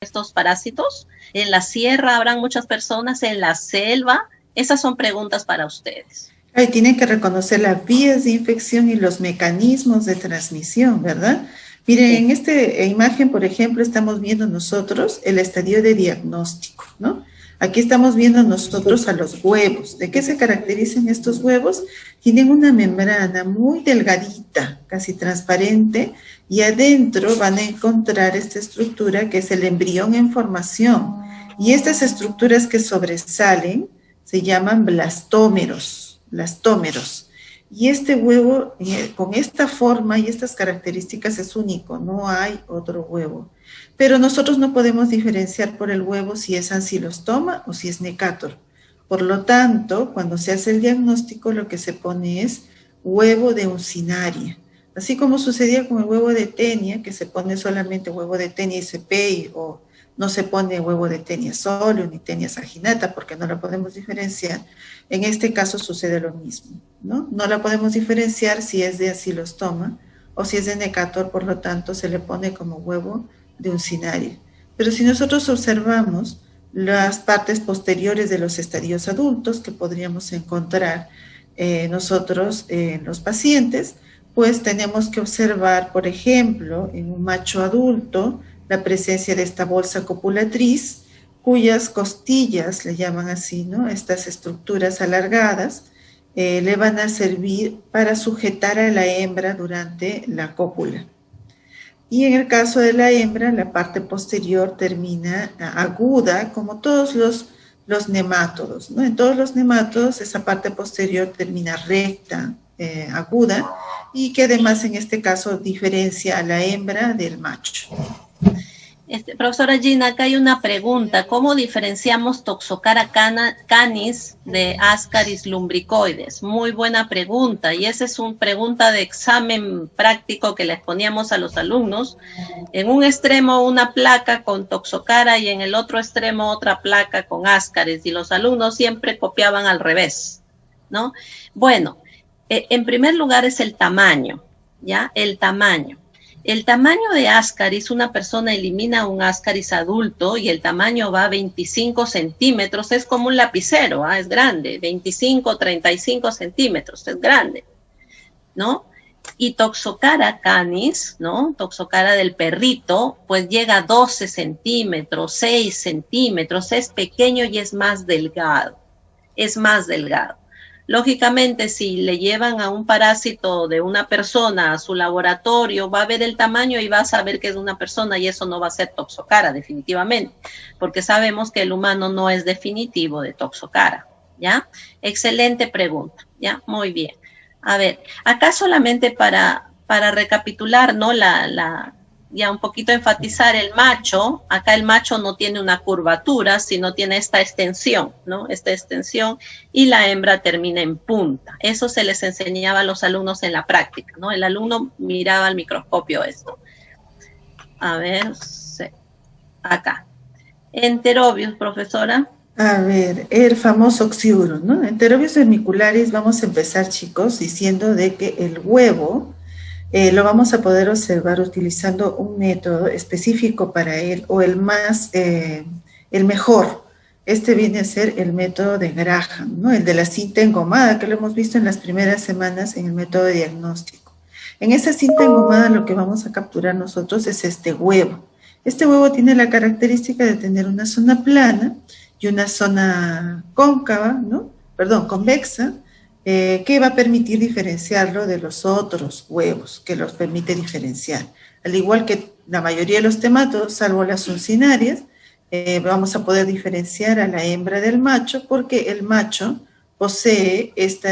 estos parásitos? ¿En la sierra habrán muchas personas? ¿En la selva? Esas son preguntas para ustedes. Ahí tienen que reconocer las vías de infección y los mecanismos de transmisión, ¿verdad? Miren, Sí. en esta imagen, por ejemplo, estamos viendo nosotros el estadio de diagnóstico, ¿no? Aquí estamos viendo nosotros a los huevos. ¿De qué se caracterizan estos huevos? Tienen una membrana muy delgadita, casi transparente, y adentro van a encontrar esta estructura que es el embrión en formación. Y estas estructuras que sobresalen se llaman blastómeros. Y este huevo, con esta forma y estas características, es único, no hay otro huevo. Pero nosotros no podemos diferenciar por el huevo si es ancilostoma o si es necator. Por lo tanto, cuando se hace el diagnóstico, lo que se pone es huevo de uncinaria. Así como sucedía con el huevo de tenia, que se pone solamente huevo de tenia ICP o no se pone huevo de tenia solio ni tenia saginata porque no la podemos diferenciar. En este caso sucede lo mismo, ¿no? No la podemos diferenciar si es de ancilostoma o si es de necator, por lo tanto se le pone como huevo de uncinaria. Pero si nosotros observamos las partes posteriores de los estadios adultos que podríamos encontrar nosotros en los pacientes, pues tenemos que observar, por ejemplo, en un macho adulto, la presencia de esta bolsa copulatriz, cuyas costillas, le llaman así, ¿no? Estas estructuras alargadas le van a servir para sujetar a la hembra durante la cópula. Y en el caso de la hembra, la parte posterior termina aguda, como todos los nemátodos, ¿no? En todos los nemátodos, esa parte posterior termina recta, aguda, y que además en este caso diferencia a la hembra del macho. Profesora Gina, acá hay una pregunta. ¿Cómo diferenciamos Toxocara canis de Ascaris lumbricoides? Muy buena pregunta. Y esa es una pregunta de examen práctico que les poníamos a los alumnos. En un extremo una placa con Toxocara y en el otro extremo otra placa con Ascaris. Y los alumnos siempre copiaban al revés, ¿no? Bueno, en primer lugar es el tamaño, ¿ya? El tamaño. El tamaño de Ascaris, una persona elimina un Ascaris adulto y el tamaño va a 25 centímetros, es como un lapicero, es grande, 25, 35 centímetros, es grande, ¿no? Y Toxocara canis, ¿no? Toxocara del perrito, pues llega a 12 centímetros, 6 centímetros, es pequeño y es más delgado, es más delgado. Lógicamente, si le llevan a un parásito de una persona a su laboratorio, va a ver el tamaño y va a saber que es una persona y eso no va a ser Toxocara, definitivamente, porque sabemos que el humano no es definitivo de Toxocara, ¿ya? Excelente pregunta, ¿ya? Muy bien. A ver, acá solamente para recapitular, ¿no? Ya un poquito enfatizar el macho, acá el macho no tiene una curvatura, sino tiene esta extensión, ¿no? Esta extensión, y la hembra termina en punta. Eso se les enseñaba a los alumnos en la práctica, ¿no? El alumno miraba al microscopio esto. A ver, acá. Enterobius, profesora. A ver, el famoso oxiuro, ¿no? Enterobius vermicularis, vamos a empezar, chicos, diciendo de que el huevo lo vamos a poder observar utilizando un método específico para él o el mejor. Este viene a ser el método de Graham, ¿no? El de la cinta engomada, que lo hemos visto en las primeras semanas en el método de diagnóstico. En esa cinta engomada lo que vamos a capturar nosotros es este huevo. Este huevo tiene la característica de tener una zona plana y una zona cóncava, ¿no? Perdón, convexa, que va a permitir diferenciarlo de los otros huevos, que los permite diferenciar. Al igual que la mayoría de los temátodos, salvo las uncinarias, vamos a poder diferenciar a la hembra del macho porque el macho posee esta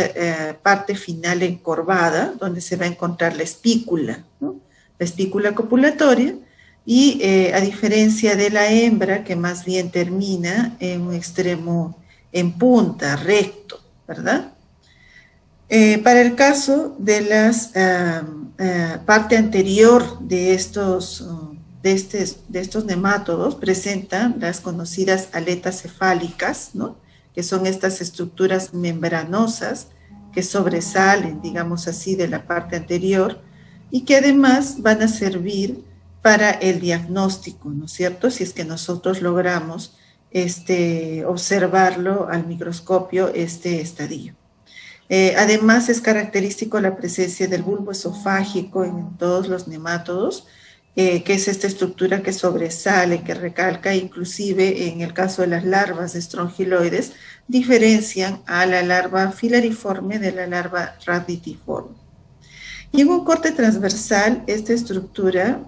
parte final encorvada, donde se va a encontrar la espícula, ¿no? La espícula copulatoria, y a diferencia de la hembra, que más bien termina en un extremo en punta, recto, ¿verdad? Para el caso de la parte anterior de estos nemátodos, presentan las conocidas aletas cefálicas, ¿no? Que son estas estructuras membranosas que sobresalen, digamos así, de la parte anterior y que además van a servir para el diagnóstico, ¿no es cierto? Si es que nosotros logramos observarlo al microscopio, este estadio. Además, es característico la presencia del bulbo esofágico en todos los nemátodos, que es esta estructura que sobresale, que recalca, inclusive en el caso de las larvas de estrongiloides, diferencian a la larva filariforme de la larva raditiforme. Y en un corte transversal, esta estructura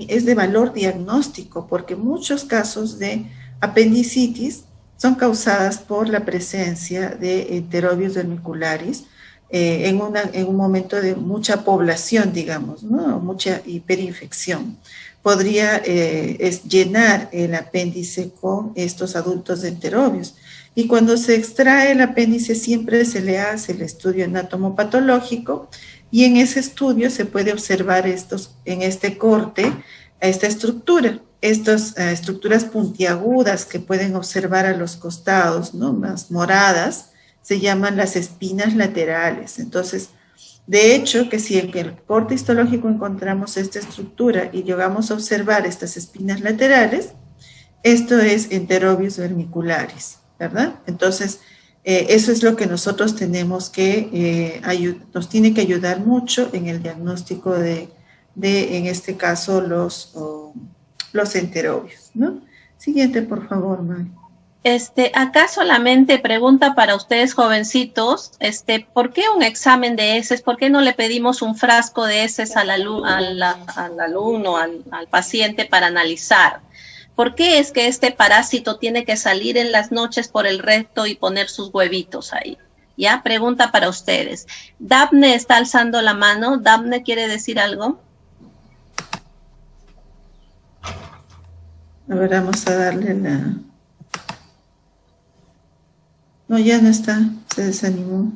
es de valor diagnóstico, porque muchos casos de apendicitis son causadas por la presencia de Enterobius vermicularis en un momento de mucha población, digamos, ¿no? Mucha hiperinfección. Podría llenar el apéndice con estos adultos de Enterobius. Y cuando se extrae el apéndice siempre se le hace el estudio anatomopatológico y en ese estudio se puede observar en este corte esta estructura. Estas estructuras puntiagudas que pueden observar a los costados, ¿no? Más moradas, se llaman las espinas laterales. Entonces, de hecho, que si en el corte histológico encontramos esta estructura y llegamos a observar estas espinas laterales, esto es Enterobius vermicularis, ¿verdad? Entonces, eso es lo que nosotros tenemos que, nos tiene que ayudar mucho en el diagnóstico de en este caso, los enterobios, ¿no? Siguiente, por favor, Mari. Acá solamente pregunta para ustedes, jovencitos, ¿por qué un examen de heces? ¿Por qué no le pedimos un frasco de heces al alumno, al paciente para analizar? ¿Por qué es que este parásito tiene que salir en las noches por el recto y poner sus huevitos ahí? ¿Ya? Pregunta para ustedes. Daphne está alzando la mano. ¿Daphne quiere decir algo? A ver, vamos a darle la... No, ya no está, se desanimó.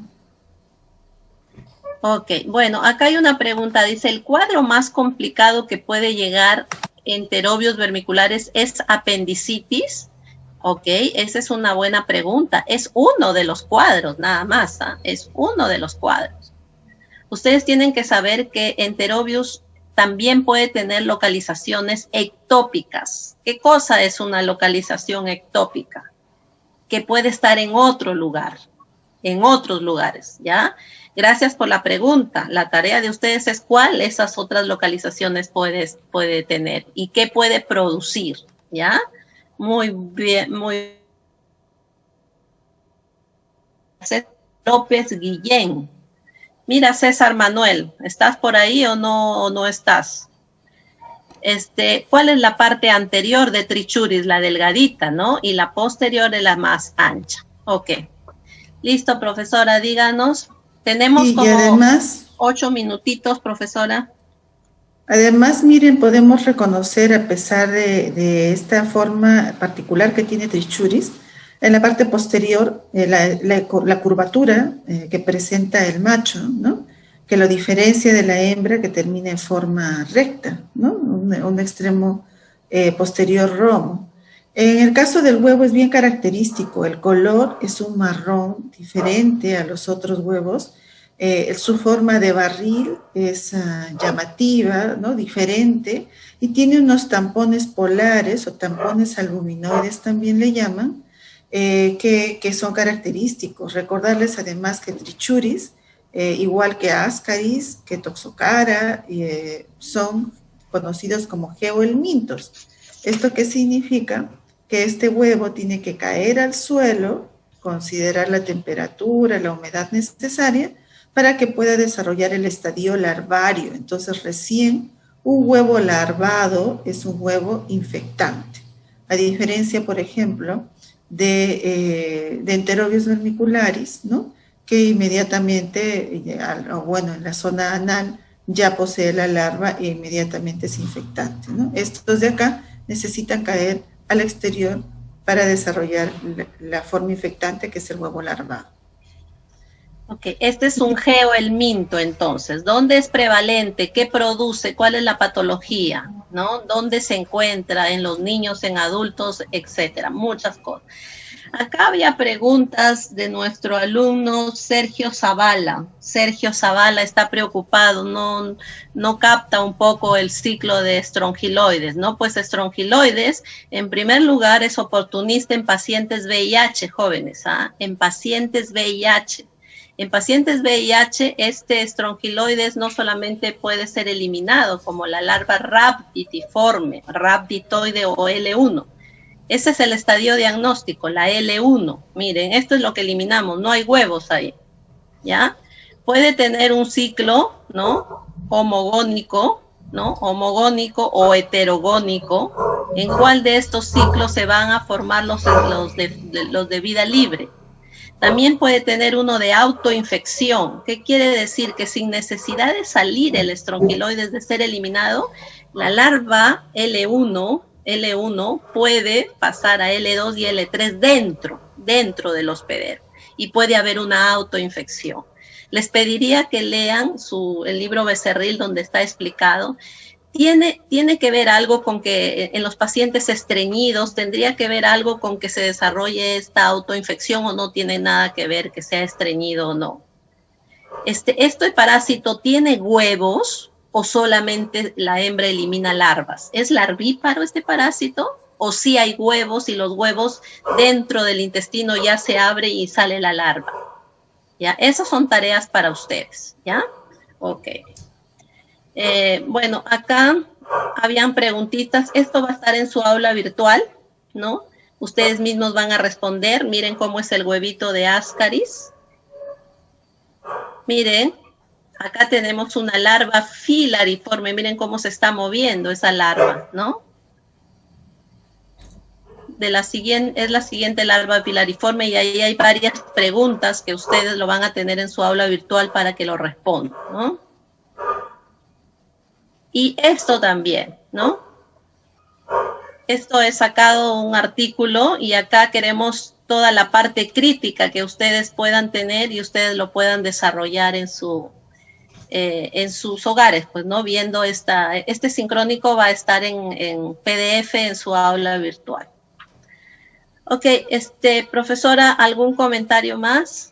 Ok, bueno, acá hay una pregunta. Dice, ¿el cuadro más complicado que puede llegar enterobios vermiculares es apendicitis? Ok, esa es una buena pregunta. Es uno de los cuadros, nada más, ¿eh? Es uno de los cuadros. Ustedes tienen que saber que enterobius también puede tener localizaciones ectópicas. ¿Qué cosa es una localización ectópica? Que puede estar en otro lugar, en otros lugares, ¿ya? Gracias por la pregunta. La tarea de ustedes es cuál esas otras localizaciones puede tener y qué puede producir, ¿ya? Muy bien, muy bien. López Guillén. Mira, César Manuel, ¿estás por ahí o no estás? ¿Cuál es la parte anterior de Trichuris? La delgadita, ¿no? Y la posterior es la más ancha. Ok. Listo, profesora, díganos. Tenemos como además, 8 minutitos, profesora. Además, miren, podemos reconocer, a pesar de esta forma particular que tiene Trichuris, en la parte posterior, la curvatura que presenta el macho, ¿no? Que lo diferencia de la hembra que termina en forma recta, ¿no? Un extremo posterior romo. En el caso del huevo es bien característico, el color es un marrón diferente a los otros huevos, su forma de barril es llamativa, ¿no? Diferente, y tiene unos tampones polares o tampones albuminoides también le llaman, que son característicos. Recordarles además que Trichuris, igual que Ascaris, que Toxocara, son conocidos como geohelmintos. ¿Esto qué significa? Que este huevo tiene que caer al suelo, considerar la temperatura, la humedad necesaria, para que pueda desarrollar el estadio larvario. Entonces, recién un huevo larvado es un huevo infectante. A diferencia, por ejemplo, de Enterobius vermicularis, ¿no? Que inmediatamente, bueno, en la zona anal ya posee la larva e inmediatamente es infectante, ¿no? Estos de acá necesitan caer al exterior para desarrollar la forma infectante que es el huevo larvado. Ok, este es un geohelminto entonces. ¿Dónde es prevalente? ¿Qué produce? ¿Cuál es la patología? ¿No? ¿Dónde se encuentra? ¿En los niños, en adultos, etcétera? Muchas cosas. Acá había preguntas de nuestro alumno Sergio Zavala. Sergio Zavala está preocupado, no capta un poco el ciclo de estrongiloides, ¿no? Pues estrongiloides, en primer lugar, es oportunista en pacientes VIH, jóvenes, ¿ah? En pacientes VIH. En pacientes VIH, este estrongiloides no solamente puede ser eliminado, como la larva rhabditiforme, rhabditoide o L1. Ese es el estadio diagnóstico, la L1. Miren, esto es lo que eliminamos, no hay huevos ahí, ¿ya? Puede tener un ciclo, ¿no? Homogónico, ¿no? Homogónico o heterogónico. ¿En cuál de estos ciclos se van a formar los de vida libre? También puede tener uno de autoinfección. ¿Qué quiere decir? Que sin necesidad de salir el estrongiloides, de ser eliminado, la larva L1 puede pasar a L2 y L3 dentro del hospedero, y puede haber una autoinfección. Les pediría que lean el libro Becerril, donde está explicado. Tiene que ver algo con que en los pacientes estreñidos tendría que ver algo con que se desarrolle esta autoinfección, o no tiene nada que ver que sea estreñido o no. ¿Este parásito tiene huevos o solamente la hembra elimina larvas? ¿Es larvíparo este parásito? ¿O sí hay huevos y los huevos dentro del intestino ya se abre y sale la larva? ¿Ya? Esas son tareas para ustedes, ¿ya? Ok. Bueno, acá habían preguntitas. Esto va a estar en su aula virtual, ¿no? Ustedes mismos van a responder. Miren cómo es el huevito de Ascaris. Miren, acá tenemos una larva filariforme. Miren cómo se está moviendo esa larva, ¿no? Es la siguiente larva filariforme, y ahí hay varias preguntas que ustedes lo van a tener en su aula virtual para que lo respondan, ¿no? Y esto también, ¿no? Esto he sacado un artículo, y acá queremos toda la parte crítica que ustedes puedan tener y ustedes lo puedan desarrollar en sus hogares, pues, ¿no? Viendo este sincrónico va a estar en PDF en su aula virtual. Ok, profesora, ¿algún comentario más?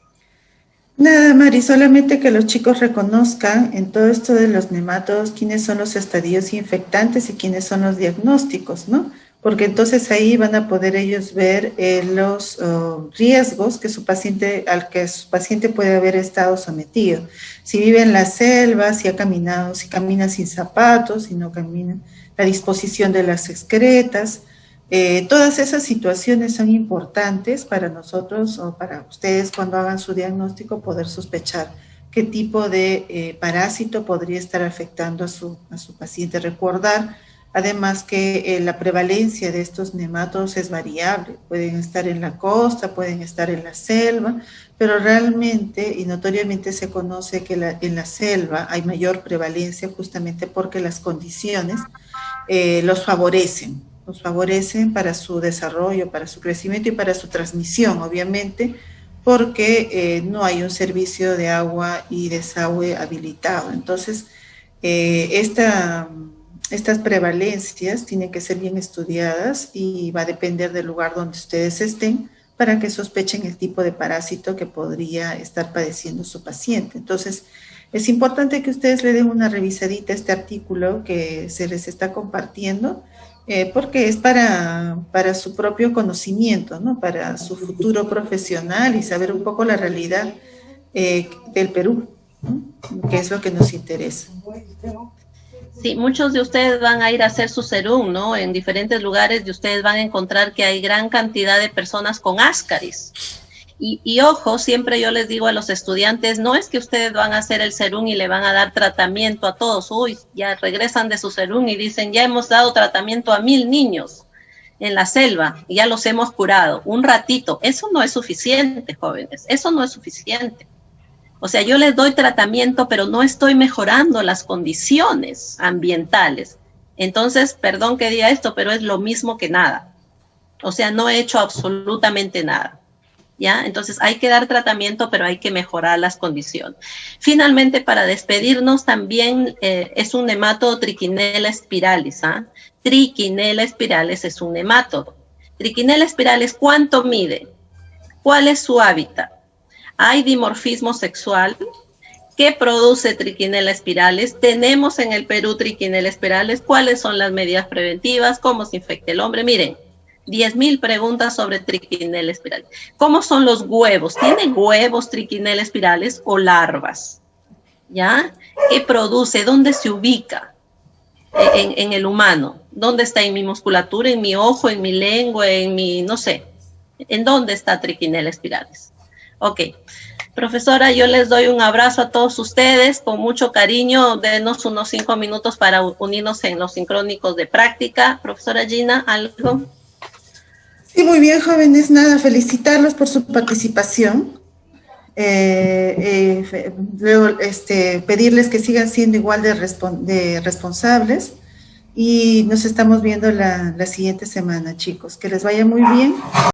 Nada, Mari, solamente que los chicos reconozcan en todo esto de los nematodos quiénes son los estadios infectantes y quiénes son los diagnósticos, ¿no? Porque entonces ahí van a poder ellos ver los riesgos al que su paciente puede haber estado sometido. Si vive en la selva, si camina sin zapatos, si no camina, la disposición de las excretas. Todas esas situaciones son importantes para nosotros o para ustedes cuando hagan su diagnóstico, poder sospechar qué tipo de parásito podría estar afectando a su paciente. Recordar además que la prevalencia de estos nematodos es variable, pueden estar en la costa, pueden estar en la selva, pero realmente y notoriamente se conoce que en la selva hay mayor prevalencia justamente porque las condiciones los favorecen para su desarrollo, para su crecimiento y para su transmisión, obviamente, porque no hay un servicio de agua y desagüe habilitado. Entonces, estas prevalencias tienen que ser bien estudiadas y va a depender del lugar donde ustedes estén para que sospechen el tipo de parásito que podría estar padeciendo su paciente. Entonces, es importante que ustedes le den una revisadita a este artículo que se les está compartiendo, porque es para su propio conocimiento, ¿no? Para su futuro profesional y saber un poco la realidad del Perú, ¿no? Que es lo que nos interesa. Sí, muchos de ustedes van a ir a hacer su serum, ¿no? En diferentes lugares, y ustedes van a encontrar que hay gran cantidad de personas con Ascaris. Y ojo, siempre yo les digo a los estudiantes, no es que ustedes van a hacer el serum y le van a dar tratamiento a todos. Uy, ya regresan de su serum y dicen, ya hemos dado tratamiento a 1000 niños en la selva y ya los hemos curado. Un ratito, eso no es suficiente, jóvenes, eso no es suficiente. O sea, yo les doy tratamiento, pero no estoy mejorando las condiciones ambientales. Entonces, perdón que diga esto, pero es lo mismo que nada. O sea, no he hecho absolutamente nada. ¿Ya? Entonces hay que dar tratamiento, pero hay que mejorar las condiciones. Finalmente, para despedirnos, también es un nematodo Trichinella spiralis. Trichinella spiralis es un nematodo. Trichinella spiralis, ¿cuánto mide? ¿Cuál es su hábitat? ¿Hay dimorfismo sexual? ¿Qué produce triquinela espiralis? ¿Tenemos en el Perú triquinela espiralis? ¿Cuáles son las medidas preventivas? ¿Cómo se infecta el hombre? Miren, 10.000 preguntas sobre triquinela espiralis. ¿Cómo son los huevos? ¿Tienen huevos triquinela espiralis o larvas? ¿Ya? ¿Qué produce? ¿Dónde se ubica en el humano? ¿Dónde está en mi musculatura, en mi ojo, en mi lengua, en mi, no sé? ¿En dónde está triquinela espiralis? Ok. Profesora, yo les doy un abrazo a todos ustedes, con mucho cariño, denos unos 5 minutos para unirnos en los sincrónicos de práctica. Profesora Gina, ¿algo? Sí, muy bien, jóvenes, nada, felicitarlos por su participación. Luego, pedirles que sigan siendo igual de responsables y nos estamos viendo la siguiente semana, chicos. Que les vaya muy bien.